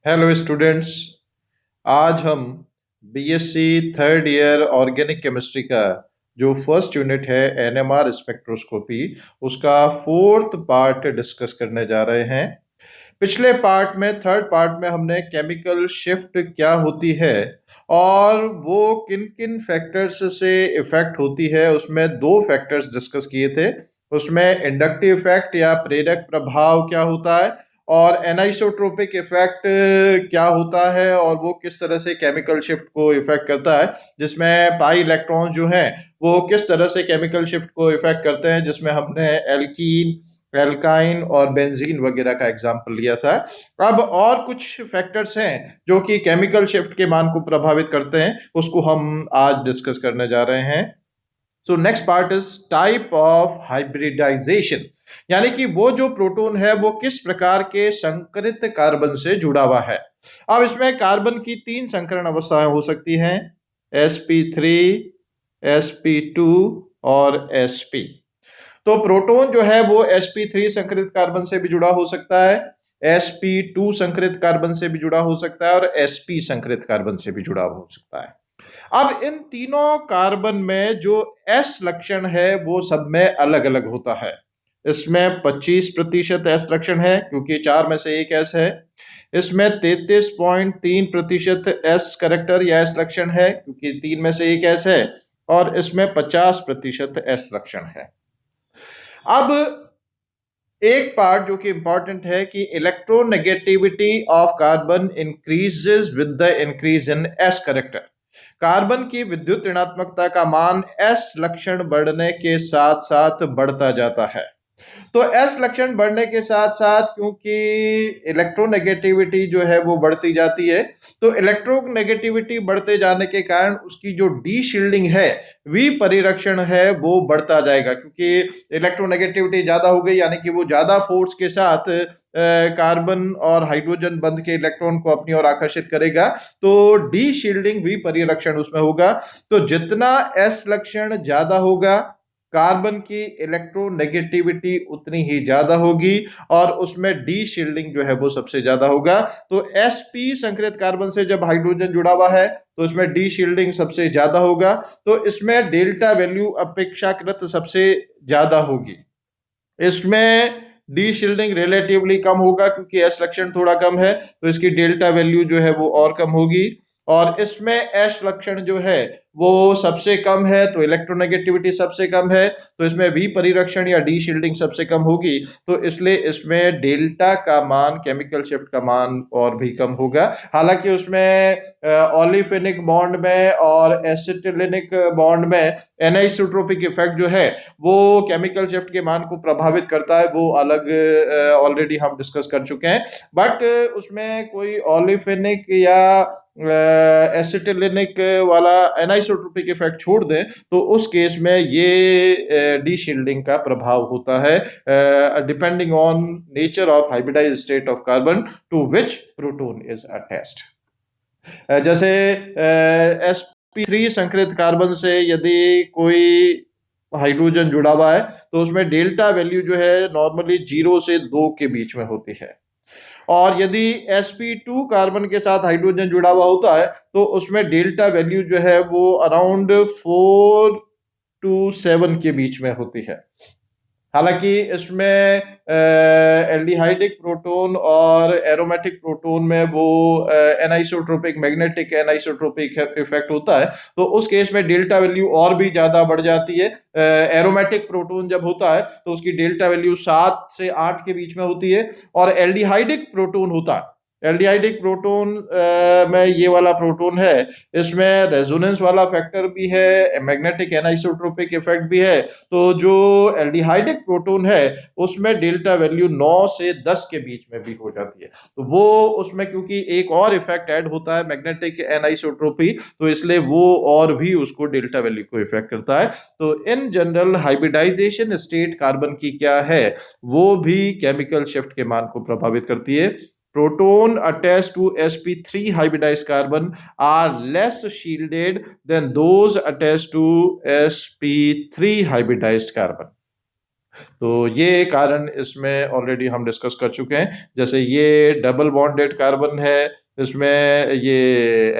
Hello students. आज हम BSc third year organic chemistry का जो फर्स्ट यूनिट है एनएमआर स्पेक्ट्रोस्कोपी उसका फोर्थ पार्ट डिस्कस करने जा रहे हैं। पिछले पार्ट में थर्ड पार्ट में हमने केमिकल शिफ्ट क्या होती है और वो किन किन फैक्टर्स से इफेक्ट होती है उसमें दो फैक्टर्स डिस्कस किए थे। उसमें इंडक्टिव इफेक्ट या प्रेरक प्रभाव क्या होता है और एनाइसोट्रोपिक इफेक्ट क्या होता है और वो किस तरह से केमिकल शिफ्ट को इफेक्ट करता है, जिसमें पाई इलेक्ट्रॉन्स जो हैं वो किस तरह से केमिकल शिफ्ट को इफेक्ट करते हैं, जिसमें हमने एल्कीन एल्काइन और बेंजीन वगैरह का एग्जाम्पल लिया था। अब और कुछ फैक्टर्स हैं जो कि केमिकल शिफ्ट के मान को प्रभावित करते हैं, उसको हम आज डिस्कस करने जा रहे हैं। So next part is type of hybridization, यानी कि वो जो प्रोटॉन है वो किस प्रकार के संकरित कार्बन से जुड़ा हुआ है। अब इसमें कार्बन की तीन संकरण अवस्थाएं हो सकती हैं, sp3, sp2 और sp। तो प्रोटॉन जो है वो sp3 संकरित कार्बन से भी जुड़ा हो सकता है, sp2 संकरित कार्बन से भी जुड़ा हो सकता है और sp संकरित कार्बन से भी जुड़ा हो सकता है। अब इन तीनों कार्बन में जो एस लक्षण है वो सब में अलग अलग होता है। इसमें 25% एस लक्षण है क्योंकि चार में से एक एस है। इसमें 33.3% एस करेक्टर या एस लक्षण है क्योंकि तीन में से एक एस है। और इसमें 50% एस लक्षण है। अब एक पार्ट जो कि इंपॉर्टेंट है कि electronegativity of carbon increases with the increase in S character. Carbon की विद्युत ऋणात्मकता का मान एस लक्षण बढ़ने के साथ साथ बढ़ता जाता है। तो एस लक्षण बढ़ने के साथ साथ क्योंकि इलेक्ट्रोनेगेटिविटी जो है वो बढ़ती जाती है, तो इलेक्ट्रोनेगेटिविटी बढ़ते जाने के कारण उसकी जो डी शील्डिंग है, विपरिरक्षण है, वो बढ़ता जाएगा क्योंकि इलेक्ट्रोनेगेटिविटी ज्यादा हो गई, यानी कि वो ज्यादा फोर्स के साथ कार्बन और हाइड्रोजन बंध के इलेक्ट्रॉन को अपनी ओर आकर्षित करेगा, तो डी शील्डिंग विपरिरक्षण उसमें होगा। तो जितना एस लक्षण ज्यादा होगा कार्बन की इलेक्ट्रोनेगेटिविटी उतनी ही ज्यादा होगी और उसमें डी शील्डिंग जो है वो सबसे ज्यादा होगा। तो sp संकरित कार्बन से जब हाइड्रोजन जुड़ा हुआ है तो इसमें डी शील्डिंग सबसे ज्यादा होगा, तो इसमें डेल्टा वैल्यू अपेक्षाकृत सबसे ज्यादा होगी। इसमें डी शील्डिंग रिलेटिवली कम होगा क्योंकि एस लक्षण थोड़ा कम है, तो इसकी डेल्टा वैल्यू जो है वो और कम होगी। और इसमें एस लक्षण जो है वो सबसे कम है तो इलेक्ट्रोनेगेटिविटी सबसे कम है, तो इसमें वी परिरक्षण या डी शील्डिंग सबसे कम होगी, तो इसलिए इसमें डेल्टा का मान, केमिकल शिफ्ट का मान और भी कम होगा। हालांकि उसमें ओलिफेनिक बॉन्ड में और एसिटिलिनिक बॉन्ड में एनाइसोट्रोपिक इफेक्ट जो है वो केमिकल शिफ्ट के मान को प्रभावित करता है, वो अलग ऑलरेडी हम डिस्कस कर चुके हैं। बट उसमें कोई ओलिफेनिक या एसिटिलिनिक वाला एनाइसोट्रोपिक इफेक्ट छोड़ दें तो उस केस में ये डी शील्डिंग का प्रभाव होता है, depending on nature of hybridized state of carbon to which proton is attached. जैसे sp3 संकरित कार्बन से यदि कोई हाइड्रोजन जुड़ा हुआ है तो उसमें डेल्टा वैल्यू जो है नॉर्मली 0 से 2 के बीच में होती है। और यदि sp2 कार्बन के साथ हाइड्रोजन जुड़ा हुआ होता है तो उसमें डेल्टा वैल्यू जो है वो अराउंड 4 to 7 के बीच में होती है। हालांकि इसमें एल्डिहाइडिक प्रोटॉन और एरोमेटिक प्रोटॉन में वो एनाइसोट्रोपिक, मैग्नेटिक एनाइसोट्रोपिक इफेक्ट होता है, तो उस केस में डेल्टा वैल्यू और भी ज्यादा बढ़ जाती है। एरोमेटिक प्रोटॉन जब होता है तो उसकी डेल्टा वैल्यू 7 से 8 के बीच में होती है। और एल्डिहाइडिक प्रोटॉन होता है, एल्डिहाइडिक प्रोटॉन में ये वाला प्रोटॉन है, इसमें रेजोनेंस वाला फैक्टर भी है, मैग्नेटिक एनाइसोट्रोपिक इफेक्ट भी है। तो जो एल्डिहाइडिक प्रोटॉन है उसमें डेल्टा वैल्यू 9 से 10 के बीच में भी हो जाती है। तो वो उसमें क्योंकि एक और इफेक्ट ऐड होता है, मैग्नेटिक एनाइसोट्रोपी, तो इसलिए वो और भी उसको डेल्टा वैल्यू को इफेक्ट करता है। तो in general hybridization state carbon की क्या है, वो भी केमिकल शिफ्ट के मान को प्रभावित करती है। Proton attached to sp3 hybridized carbon are less shielded than those attached to sp3 hybridized carbon. तो ये कारण इसमें ऑलरेडी हम डिस्कस कर चुके हैं। जैसे ये डबल बॉन्डेड कार्बन है, इसमें ये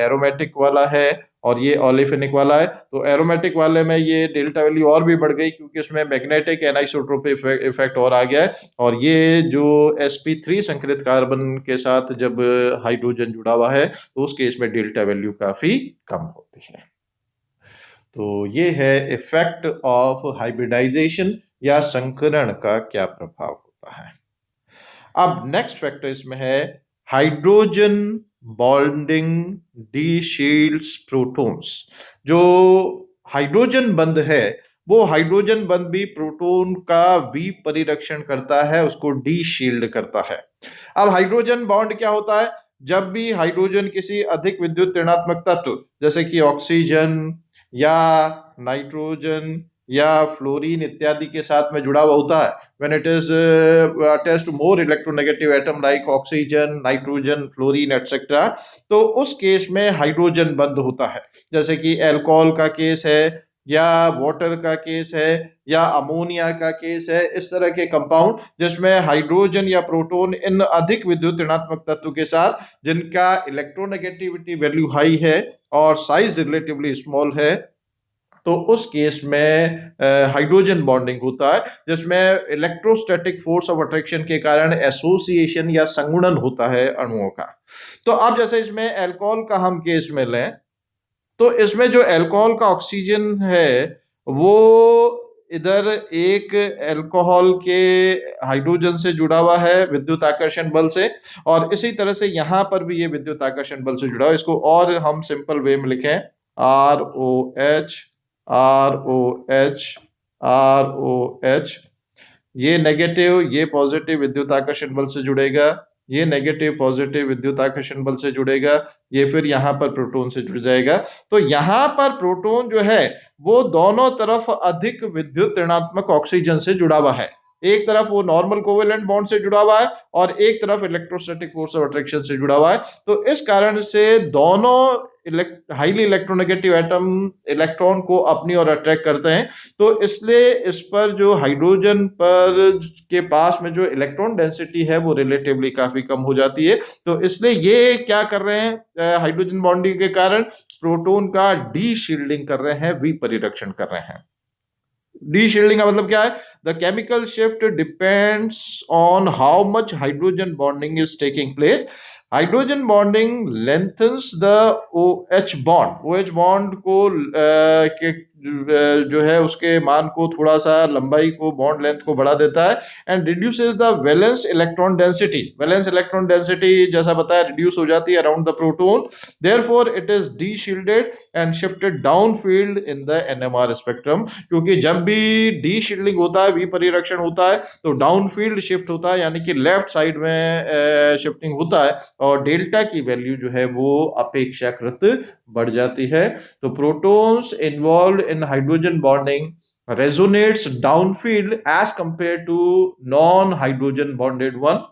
एरोमेटिक वाला है और ये ओलेफिनिक वाला है। तो एरोमेटिक वाले में ये डेल्टा वैल्यू और भी बढ़ गई क्योंकि उसमें मैग्नेटिक एनाइसोट्रोपिक इफेक्ट और आ गया है। और ये जो sp3 संकरित कार्बन के साथ जब हाइड्रोजन जुड़ा हुआ है तो उस केस में डेल्टा वैल्यू काफी कम होती है। तो ये है इफेक्ट ऑफ हाइब्रिडाइजेशन या संकरण का क्या प्रभाव होता है। अब नेक्स्ट फैक्टर इसमें है हाइड्रोजन बॉन्डिंग डीशील्ड्स प्रोटॉन्स। जो हाइड्रोजन बंध है वो हाइड्रोजन बंध भी प्रोटॉन का विपरिरक्षण करता है, उसको डीशील्ड करता है। अब हाइड्रोजन बॉन्ड क्या होता है? जब भी हाइड्रोजन किसी अधिक विद्युत ऋणात्मक तत्व जैसे कि ऑक्सीजन या नाइट्रोजन या फ्लोरीन इत्यादि के साथ में जुड़ा हुआ होता है, when it is attached to more electronegative atom like oxygen, nitrogen, fluorine etc, तो उस केस में हाइड्रोजन बंद होता है। जैसे कि अल्कोहल का केस है या वाटर का केस है या अमोनिया का केस है। इस तरह के कंपाउंड जिसमें हाइड्रोजन या प्रोटॉन इन अधिक विद्युत ऋणात्मक तत्व के साथ जिनका इलेक्ट्रोनेगेटिविटी वैल्यू हाई है और साइज रिलेटिवली स्मॉल है, तो उस केस में हाइड्रोजन बॉन्डिंग होता है जिसमें इलेक्ट्रोस्टैटिक फोर्स ऑफ अट्रैक्शन के कारण एसोसिएशन या संगुणन होता है अणुओं का। तो अब जैसे इसमें अल्कोहल का हम केस में लें तो इसमें जो अल्कोहल का ऑक्सीजन है वो इधर एक अल्कोहल के हाइड्रोजन से जुड़ा हुआ है विद्युत आकर्षण बल से, और इसी तरह से यहां पर भी ये विद्युत आकर्षण बल से जुड़ा हुआ है। इसको और हम सिंपल वे में लिखें ROH ROH ROH। ये नेगेटिव ये पॉजिटिव विद्युत आकर्षण बल से जुड़ेगा, ये नेगेटिव पॉजिटिव विद्युत आकर्षण बल से जुड़ेगा, ये फिर यहां पर प्रोटॉन से जुड़ जाएगा। तो यहां पर प्रोटॉन जो है वो दोनों तरफ अधिक विद्युत ऋणात्मक ऑक्सीजन से जुड़ा हुआ है। एक तरफ वो नॉर्मल कोवेलेंट बॉन्ड से जुड़ा हुआ है और एक तरफ इलेक्ट्रोस्टैटिक फोर्स ऑफ अट्रैक्शन से जुड़ा हुआ है। तो इस कारण से दोनों हाईली इलेक्ट्रोनेगेटिव एटम इलेक्ट्रॉन को अपनी ओर अट्रैक्ट करते हैं। तो इसलिए इस पर जो हाइड्रोजन पर के पास में जो इलेक्ट्रॉन डेंसिटी है वो रिलेटिवली काफी कम हो जाती है। तो इसलिए ये क्या कर रहे हैं, हाइड्रोजन बॉन्डिंग के कारण प्रोटॉन का डी शील्डिंग कर रहे हैं, विपरिरक्षण कर रहे हैं। डी शील्डिंग का मतलब क्या है? The chemical shift depends on how much hydrogen bonding is taking place. Hydrogen bonding lengthens the OH bond. OH bond को जो है उसके मान को थोड़ा सा लंबाई को बॉन्ड लेंथ को बढ़ा देता है and reduces the valence electron density. Valence electron density जैसा बताया रिड्यूस हो जाती है around the proton, therefore it is D shielded and shifted down field in the NMR spectrum. क्योंकि जब भी डी शील्डिंग होता है, विपरिरक्षण होता है, तो डाउन फील्ड शिफ्ट होता है, यानी कि लेफ्ट साइड में शिफ्टिंग होता है और डेल्टा की वैल्यू जो है वो अपेक्षाकृत बढ़ जाती है। तो protons involve in hydrogen bonding resonates downfield as compared to non-hydrogen bonded one,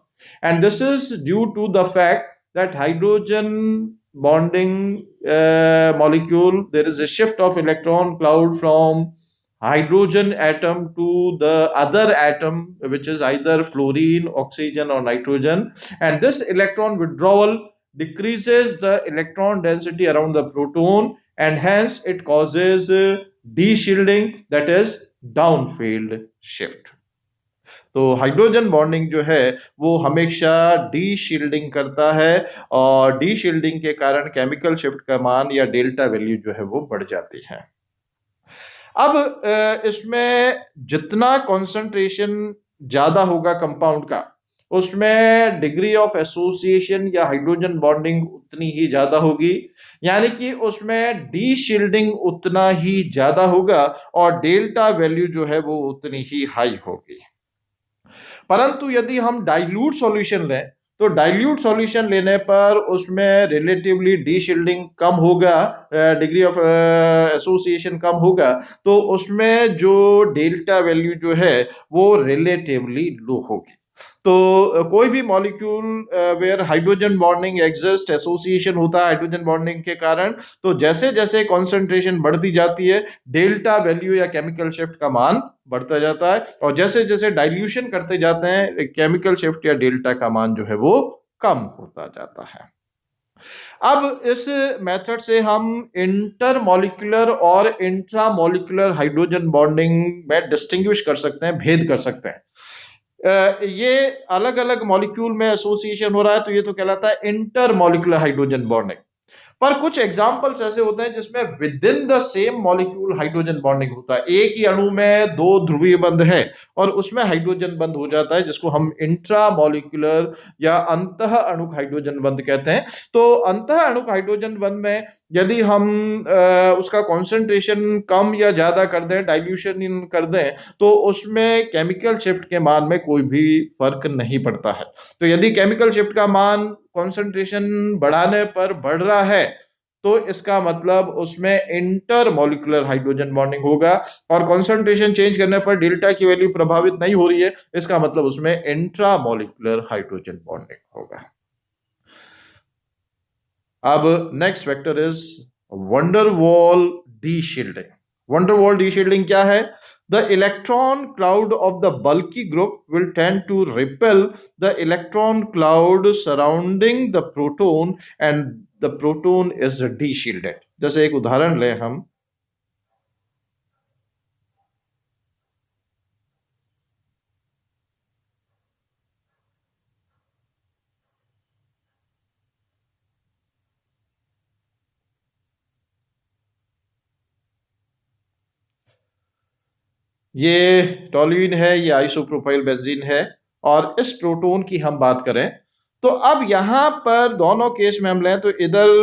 and this is due to the fact that hydrogen bonding molecule, there is a shift of electron cloud from hydrogen atom to the other atom which is either fluorine, oxygen or nitrogen, and this electron withdrawal decreases the electron density around the proton and hence it causes de-shielding, that is downfield shift। तो hydrogen bonding जो है वो हमेशा D shielding करता है और D shielding के कारण केमिकल शिफ्ट का मान या डेल्टा वैल्यू जो है वो बढ़ जाती है। अब इसमें जितना कॉन्सेंट्रेशन ज्यादा होगा कंपाउंड का उसमें डिग्री ऑफ एसोसिएशन या हाइड्रोजन बॉन्डिंग उतनी ही ज्यादा होगी, यानी कि उसमें डी शील्डिंग उतना ही ज्यादा होगा और डेल्टा वैल्यू जो है वो उतनी ही हाई होगी। परंतु यदि हम डाइल्यूट सॉल्यूशन लें तो डाइल्यूट सॉल्यूशन लेने पर उसमें रिलेटिवली डी शील्डिंग कम होगा, डिग्री ऑफ एसोसिएशन कम होगा, तो उसमें जो डेल्टा वैल्यू जो है वो रिलेटिवली लो होगी। तो कोई भी molecule where hydrogen bonding exist, association होता है हाइड्रोजन बॉन्डिंग के कारण, तो जैसे जैसे कॉन्सेंट्रेशन बढ़ती जाती है डेल्टा वैल्यू या केमिकल शिफ्ट का मान बढ़ता जाता है, और जैसे जैसे डाइल्यूशन करते जाते हैं केमिकल शिफ्ट या डेल्टा का मान जो है वो कम होता जाता है। अब इस मेथड से हम इंटरमॉलिक्यूलर और इंट्रामॉलिक्यूलर हाइड्रोजन बॉन्डिंग में डिस्टिंग्विश कर सकते हैं, भेद कर सकते हैं। ये अलग अलग मॉलिक्यूल में एसोसिएशन हो रहा है तो ये तो कहलाता है इंटरमॉलिक्यूलर हाइड्रोजन बॉन्डिंग। पर कुछ एग्जाम्पल्स ऐसे होते हैं जिसमें with in the same molecule hydrogen bonding होता है, एक ही अणु में दो ध्रुवीय बंध है और उसमें हाइड्रोजन बंध हो जाता है, जिसको हम इंट्रा मॉलिक्यूलर या अंतः अणुक हाइड्रोजन बंध कहते हैं। तो अंतः अणुक हाइड्रोजन बंध में यदि हम उसका कॉन्सेंट्रेशन कम या ज्यादा कर दें, डाइल्यूशन कर दें, तो उसमें केमिकल शिफ्ट के मान में कोई भी फर्क नहीं पड़ता है। तो यदि केमिकल शिफ्ट का मान कॉन्सेंट्रेशन बढ़ाने पर बढ़ रहा है तो इसका मतलब उसमें इंटर मॉलिक्यूलर हाइड्रोजन बॉन्डिंग होगा, और कॉन्सेंट्रेशन चेंज करने पर डेल्टा की वैल्यू प्रभावित नहीं हो रही है, इसका मतलब उसमें इंट्रा मॉलिक्यूलर हाइड्रोजन बॉन्डिंग होगा। अब next vector is van der Waals deshielding. Van der Waals deshielding क्या है? The electron cloud of the bulky group will tend to repel the electron cloud surrounding the proton and the proton is de-shielded. जैसे एक उदाहरण लें हम, ये टॉल्यूइन है, ये आइसोप्रोपाइल बेंजीन है, और इस प्रोटोन की हम बात करें तो अब यहां पर दोनों केस में हम लें तो इधर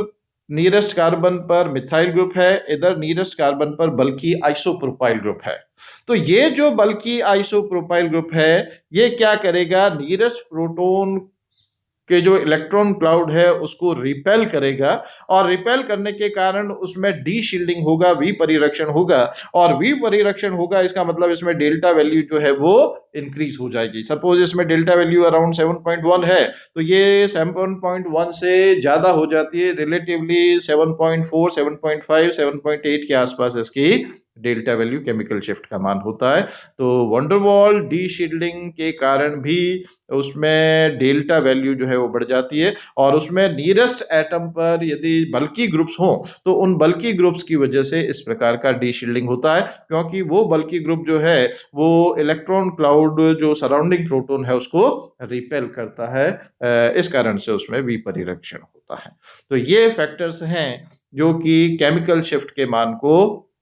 नीरेस्ट कार्बन पर मिथाइल ग्रुप है, इधर नीरेस्ट कार्बन पर बल्कि आइसोप्रोपाइल ग्रुप है। तो ये जो बल्कि आइसोप्रोपाइल ग्रुप है ये क्या करेगा, नीरेस्ट प्रोटोन के जो इलेक्ट्रॉन क्लाउड है उसको रिपेल करेगा, और रिपेल करने के कारण उसमें डी शील्डिंग होगा, वी परिरक्षण होगा, और वी परिरक्षण होगा इसका मतलब इसमें डेल्टा वैल्यू जो है वो इंक्रीज हो जाएगी। सपोज इसमें डेल्टा वैल्यू अराउंड 7.1 है तो ये 7.1 से ज्यादा हो जाती है, रिलेटिवली 7.4, 7.5, 7.8 के आसपास इसकी डेल्टा वैल्यू केमिकल शिफ्ट का मान होता है। तो वंडरवॉल डी शील्डिंग के कारण भी उसमें डेल्टा वैल्यू जो है वो बढ़ जाती है, और उसमें नियरेस्ट एटम पर यदि बल्कि ग्रुप्स हों तो उन बल्कि ग्रुप्स की वजह से इस प्रकार का डी शील्डिंग होता है, क्योंकि वो बल्कि ग्रुप जो है वो इलेक्ट्रॉन क्लाउड जो सराउंडिंग प्रोटॉन है उसको रिपेल करता है, इस कारण से उसमें विपरिरक्षण होता है। तो ये फैक्टर्स हैं जो कि केमिकल शिफ्ट के मान को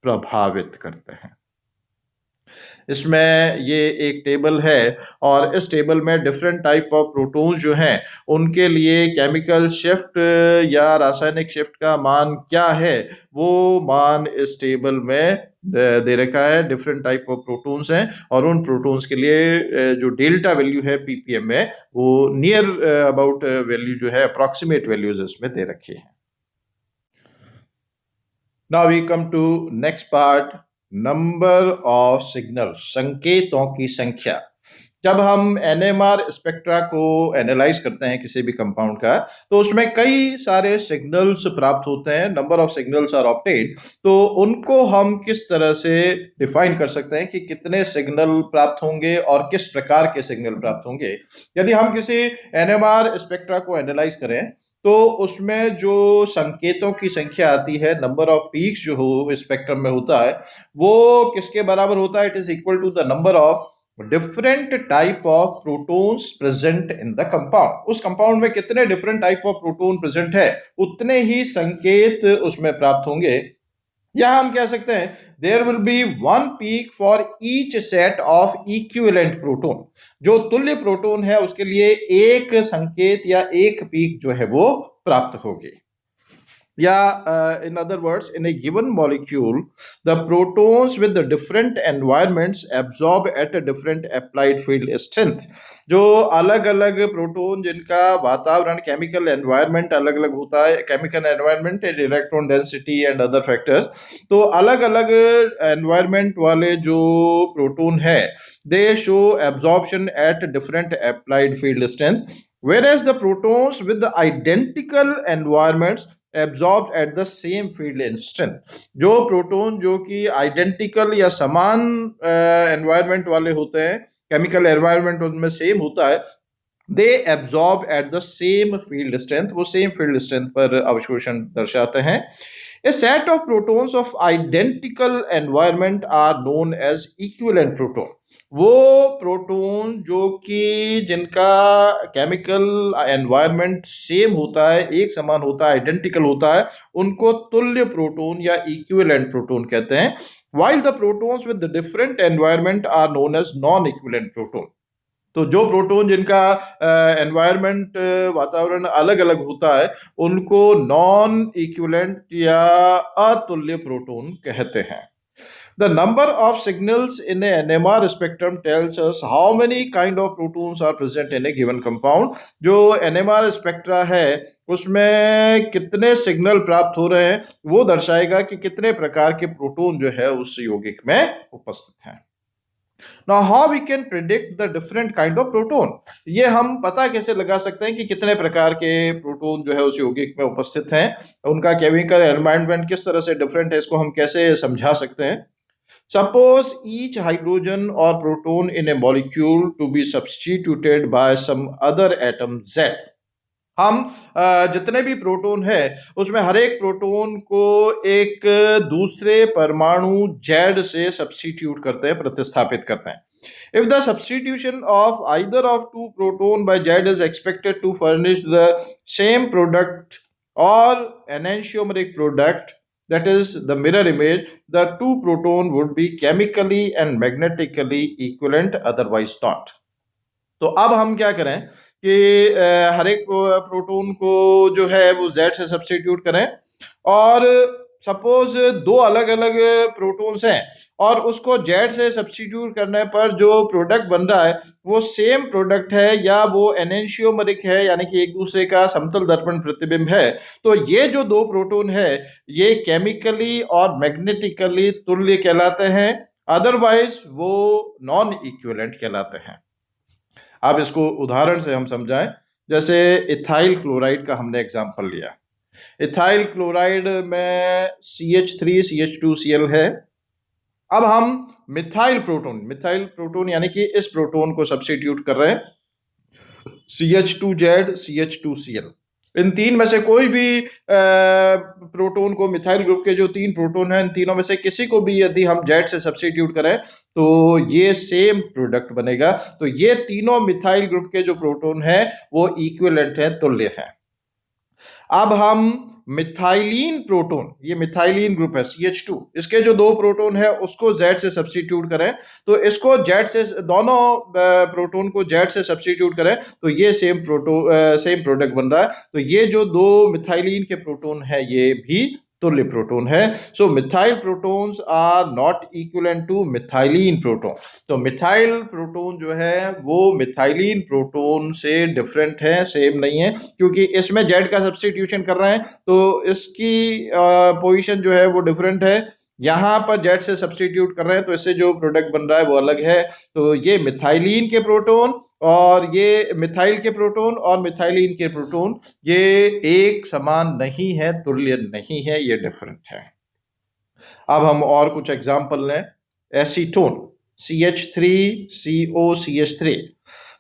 प्रभावित करते हैं। इसमें ये एक टेबल है और इस टेबल में डिफरेंट टाइप ऑफ प्रोटॉन्स जो हैं उनके लिए केमिकल शिफ्ट या रासायनिक शिफ्ट का मान क्या है वो मान इस टेबल में दे रखा है। डिफरेंट टाइप ऑफ प्रोटॉन्स हैं और उन प्रोटॉन्स के लिए जो डेल्टा वैल्यू है पीपीएम में वो नियर अबाउट वैल्यू जो है अप्रॉक्सीमेट वैल्यूज इसमें दे रखी है। Now we come to next part, number of signal, संकेतों की संख्या। जब हम एनएमआर स्पेक्ट्रा को एनालाइज करते हैं किसी भी कंपाउंड का तो उसमें कई सारे सिग्नल्स प्राप्त होते हैं, number of signals are obtained. तो उनको हम किस तरह से डिफाइन कर सकते हैं कि कितने सिग्नल प्राप्त होंगे और किस प्रकार के सिग्नल प्राप्त होंगे। यदि हम किसी एनएमआर स्पेक्ट्रा को एनालाइज करें तो उसमें जो संकेतों की संख्या आती है, नंबर ऑफ पीक्स जो हो स्पेक्ट्रम में होता है वो किसके बराबर होता है? It is equal to the number of different type of protons present in the compound. उस कंपाउंड में कितने different type of proton present है उतने ही संकेत उसमें प्राप्त होंगे। या हम कह सकते हैं there will be one peak for each set of equivalent proton. जो तुल्य प्रोटॉन है उसके लिए एक संकेत या एक पीक जो है वो प्राप्त होगी। Yeah, in other words, in a given molecule, the protons with the different environments absorb at a different applied field strength. जो अलग अलग प्रोटोन जिनका वातावरण केमिकल एनवायरनमेंट अलग अलग होता है, chemical environment and electron density and other factors, तो अलग अलग एनवायरनमेंट वाले जो प्रोटोन है दे show absorption at different applied field strength, whereas the protons with the identical environments absorb at the same field in strength. जो proton जो कि identical या समान एनवायरनमेंट वाले होते हैं, केमिकल एनवायरनमेंट उनमें सेम होता है, they absorb at the same field strength, वो सेम फील्ड स्ट्रेंथ पर अवशोषण दर्शाते हैं। A set of protons of identical environment are known as equivalent proton. वो प्रोटॉन जो कि जिनका केमिकल एनवायरनमेंट सेम होता है, एक समान होता है, आइडेंटिकल होता है, उनको तुल्य प्रोटॉन या इक्विवेलेंट प्रोटॉन कहते हैं। while the protons with the different environment are known as non-equivalent proton। तो जो प्रोटोन जिनका एनवायरनमेंट वातावरण अलग अलग होता है उनको नॉन इक्विवेलेंट या अतुल्य प्रोटोन कहते हैं। The number of signals in a NMR spectrum tells us how many kind of protons are present in a given compound। जो NMR स्पेक्ट्रा है उसमें कितने सिग्नल प्राप्त हो रहे हैं वो दर्शाएगा कि कितने प्रकार के प्रोटोन जो है उस यौगिक में उपस्थित हैं। Now how we can predict the different kind of proton? ये हम पता कैसे लगा सकते हैं कि कितने प्रकार के प्रोटोन जो है उस यौगिक में उपस्थित हैं, उनका केमिकल एनवायरनमेंट किस तरह से डिफरेंट है, इसको हम कैसे समझा सकते हैं। Suppose each hydrogen or proton in a molecule to be substituted by some other atom Z। हम जितने भी प्रोटोन है उसमें हर एक प्रोटोन को एक दूसरे परमाणु जेड से सब्स्टिट्यूट करते हैं, प्रतिस्थापित करते हैं। If the substitution of either of two proton by Z is expected to furnish the same product or enantiomeric product, that is the mirror image, the two proton would be chemically and magnetically equivalent, otherwise not। तो अब हम क्या करें कि हर एक proton को जो है वो Z से सब्स्टिट्यूट करें, और सपोज दो अलग अलग प्रोटॉन्स हैं और उसको Z से सब्स्टिट्यूट करने पर जो प्रोडक्ट बन रहा है वो सेम प्रोडक्ट है या वो एनेंशियोमरिक है, यानी कि एक दूसरे का समतल दर्पण प्रतिबिंब है, तो ये जो दो प्रोटॉन है ये केमिकली और मैग्नेटिकली तुल्य कहलाते हैं, अदरवाइज वो नॉन इक्विवेलेंट कहलाते हैं। अब इसको उदाहरण से हम समझाएं, जैसे इथाइल क्लोराइड का हमने एग्जांपल लिया। इथाइल क्लोराइड में CH3CH2Cl है। अब हम मिथाइल प्रोटोन यानी कि इस प्रोटोन को सब्स्टिट्यूट कर रहे हैं CH2Z CH2Cl। इन तीन में से कोई भी प्रोटोन को, मिथाइल ग्रुप के जो तीन प्रोटोन हैं, इन तीनों में से किसी को भी यदि हम Z से सब्स्टिट्यूट करें तो ये सेम प्रोडक्ट बनेगा। तो ये तीनों मिथाइल ग्रुप के जो प्रोटोन हैं वो इक्विवेलेंट हैं, तुल्य हैं। अब हम मिथाइलिन प्रोटोन, ये मिथाइलिन ग्रुप है CH2, इसके जो दो प्रोटोन है उसको Z से सब्स्टिट्यूट करें तो इसको Z से, दोनों प्रोटोन को Z से सब्स्टिट्यूट करें तो ये सेम प्रोडक्ट बन रहा है। तो ये जो दो मिथाइलिन के प्रोटोन है ये भी तुल्य प्रोटोन है। So methyl protons are not equivalent to methylene proton. तो मिथाइल प्रोटोन जो है वो मिथाइलिन प्रोटोन से डिफरेंट है, सेम नहीं है, क्योंकि इसमें जेड का सब्स्टिट्यूशन कर रहे हैं तो इसकी पोजीशन जो है वो डिफरेंट है। यहाँ पर जेड से सब्स्टिट्यूट कर रहे हैं तो इससे जो प्रोडक्ट बन रहा है वो अलग है। तो ये मिथाइलिन के प्रोटोन और ये मिथाइल के प्रोटोन और मिथाइलिन के प्रोटोन ये एक समान नहीं है, तुल्य नहीं है, ये डिफरेंट है। अब हम और कुछ एग्जांपल लें। Acetone CH3COCH3।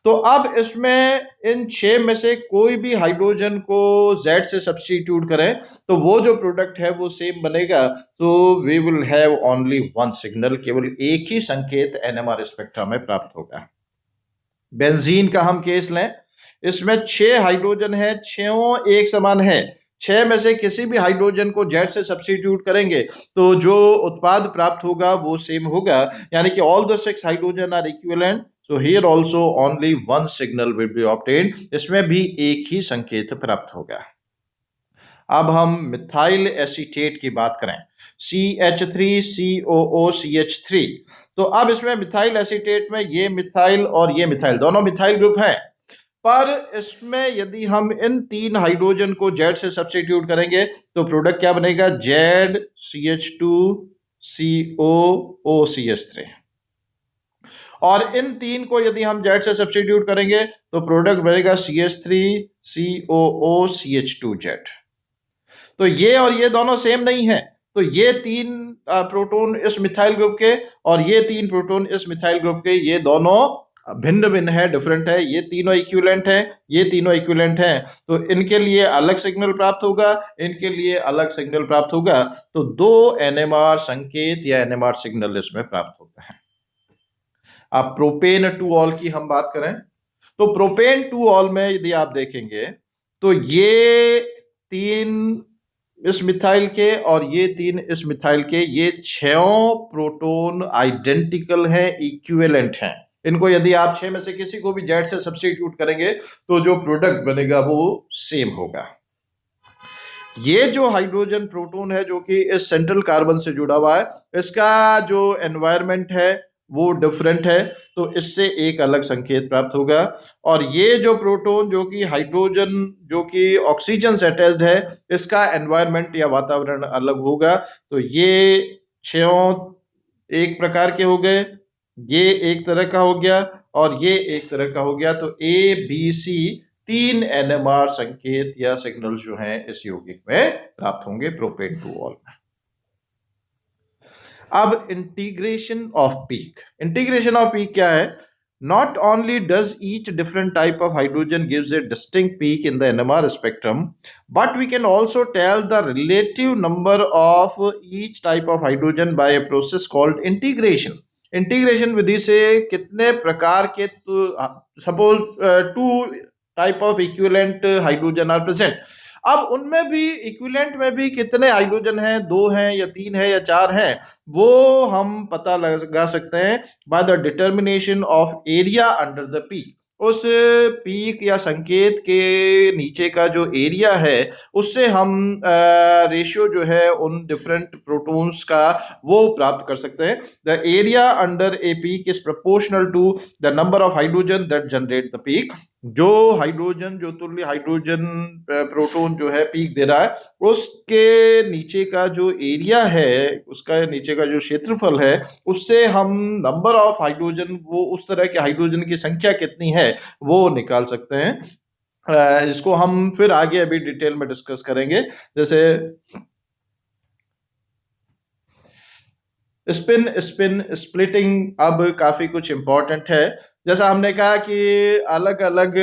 तो अब इसमें इन 6 में से कोई भी हाइड्रोजन को Z से सब्स्टिट्यूट करें तो वो जो प्रोडक्ट है वो सेम बनेगा। तो we will have only one signal, केवल एक ही संकेत NMR स्पेक्ट्रा में प्राप्त होगा। बेंजीन का हम केस लें, इसमें 6 हाइड्रोजन है, 6 एक समान है। 6 में से किसी भी हाइड्रोजन को Z से सब्स्टिट्यूट करेंगे तो जो उत्पाद प्राप्त होगा वो सेम होगा, यानी कि all the 6 hydrogen are equivalent. So here also only one signal will be obtained, इसमें भी एक ही संकेत प्राप्त होगा। अब हम मिथाइल एसीटेट की बात करें, CH3COOCH3। तो अब इसमें मिथाइल एसीटेट में ये मिथाइल और ये मिथाइल दोनों मिथाइल ग्रुप हैं, पर इसमें यदि हम इन तीन हाइड्रोजन को जेड से सब्स्टिट्यूट करेंगे तो प्रोडक्ट क्या बनेगा, ZCH2COOCH3। और इन तीन को यदि हम जेड से सब्स्टिट्यूट करेंगे तो प्रोडक्ट बनेगा CH3COOCH2Z। तो ये और ये दोनों सेम नहीं है, तो ये तीन प्रोटॉन इस मिथाइल ग्रुप के और ये तीन प्रोटॉन इस मिथाइल ग्रुप के, ये दोनों भिन्न भिन्न है, डिफरेंट है। ये तीनों इक्विवेलेंट है, ये तीनों इक्विवेलेंट है, तो इनके लिए अलग सिग्नल प्राप्त होगा, इनके लिए अलग सिग्नल प्राप्त होगा। तो दो एनएमआर संकेत या एनएमआर सिग्नल इसमें प्राप्त होते हैं। अब प्रोपेन टू ऑल की हम बात करें तो प्रोपेन टू ऑल में यदि आप देखेंगे तो ये तीन इस मिथाइल के और ये तीन इस मिथाइल के, ये 6 प्रोटॉन आइडेंटिकल हैं, इक्विवेलेंट हैं। इनको यदि आप 6 में से किसी को भी जेड से सब्स्टिट्यूट करेंगे तो जो प्रोडक्ट बनेगा वो सेम होगा। ये जो हाइड्रोजन प्रोटॉन है जो कि इस सेंट्रल कार्बन से जुड़ा हुआ है, इसका जो एनवायरनमेंट है वो डिफरेंट है, तो इससे एक अलग संकेत प्राप्त होगा। और ये जो प्रोटॉन जो कि हाइड्रोजन जो कि ऑक्सीजन से अटैच्ड है, इसका एनवायरनमेंट या वातावरण अलग होगा। तो ये 6 एक प्रकार के हो गए, ये एक तरह का हो गया और ये एक तरह का हो गया। तो ABC 3 एनएमआर संकेत या सिग्नल जो हैं इस यौगिक में प्राप्त होंगे प्रोपेन टू ऑल में। अब integration off peak, integration off peak क्या है? Not only does each different type of hydrogen gives a distinct peak in the NMR spectrum, but we can also tell the relative number of each type of hydrogen by a process called integration. Integration विधि से कितने प्रकार के, suppose 2 type of equivalent hydrogen are present, अब उनमें भी equivalent में भी कितने हाइड्रोजन हैं, 2 हैं या 3 हैं या 4 हैं, वो हम पता लगा सकते हैं by the determination of area under the peak. उस पीक या संकेत के नीचे का जो एरिया है उससे हम रेशियो जो है उन डिफरेंट प्रोटॉन्स का वो प्राप्त कर सकते हैं। The area under a peak is proportional to the number of hydrogen that generate the peak. जो हाइड्रोजन, जो तुल्य हाइड्रोजन प्रोटॉन जो है पीक दे रहा है, उसके नीचे का जो एरिया है, उसका नीचे का जो क्षेत्रफल है, उससे हम नंबर ऑफ हाइड्रोजन, वो उस तरह के हाइड्रोजन की संख्या कितनी है वो निकाल सकते हैं। इसको हम फिर आगे अभी डिटेल में डिस्कस करेंगे। जैसे स्पिन स्पिन स्प्लिटिंग अब काफी कुछ इंपॉर्टेंट है। जैसा हमने कहा कि अलग अलग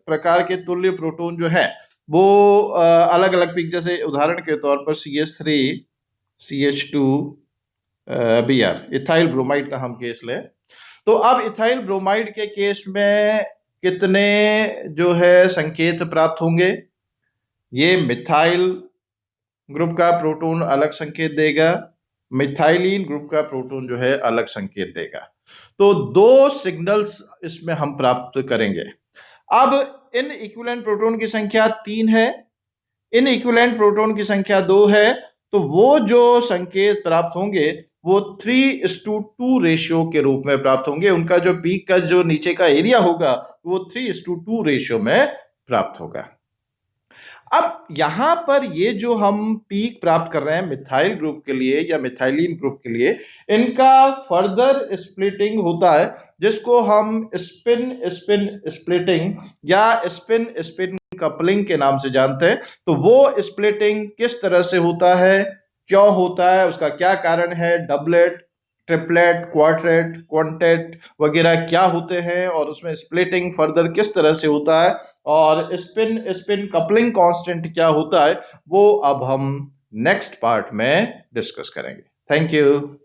प्रकार के तुल्य प्रोटॉन जो है वो अलग अलग पीक, जैसे उदाहरण के तौर पर CH3 CH2 Br, ethyl bromide का हम केस लें, तो अब इथाइल ब्रोमाइड के केस में कितने जो है संकेत प्राप्त होंगे? ये मिथाइल ग्रुप का प्रोटॉन अलग संकेत देगा, मिथाइलिन ग्रुप का प्रोटॉन जो है अलग संकेत देगा। तो 2 सिग्नल्स इसमें हम प्राप्त करेंगे। अब इन इक्विवेलेंट प्रोटॉन की संख्या 3 है, इन इक्विवेलेंट प्रोटॉन की संख्या 2 है, तो वो जो संकेत प्राप्त होंगे वो 3:2 रेशियो के रूप में प्राप्त होंगे। उनका जो पीक का जो नीचे का एरिया होगा वो 3:2 रेशियो में प्राप्त होगा। अब यहां पर ये जो हम पीक प्राप्त कर रहे हैं मिथाइल ग्रुप के लिए या मिथाइलिन ग्रुप के लिए, इनका फर्दर स्प्लिटिंग होता है जिसको हम स्पिन स्पिन स्प्लिटिंग या स्पिन स्पिन कपलिंग के नाम से जानते हैं। तो वो स्प्लिटिंग किस तरह से होता है, क्यों होता है, उसका क्या कारण है, डबलेट, ट्रिपलेट, क्वार्टेट, क्वांटेट वगैरह क्या होते हैं और उसमें स्प्लिटिंग फर्दर किस तरह से होता है, और स्पिन स्पिन कपलिंग कांस्टेंट क्या होता है, वो अब हम नेक्स्ट पार्ट में डिस्कस करेंगे। Thank you.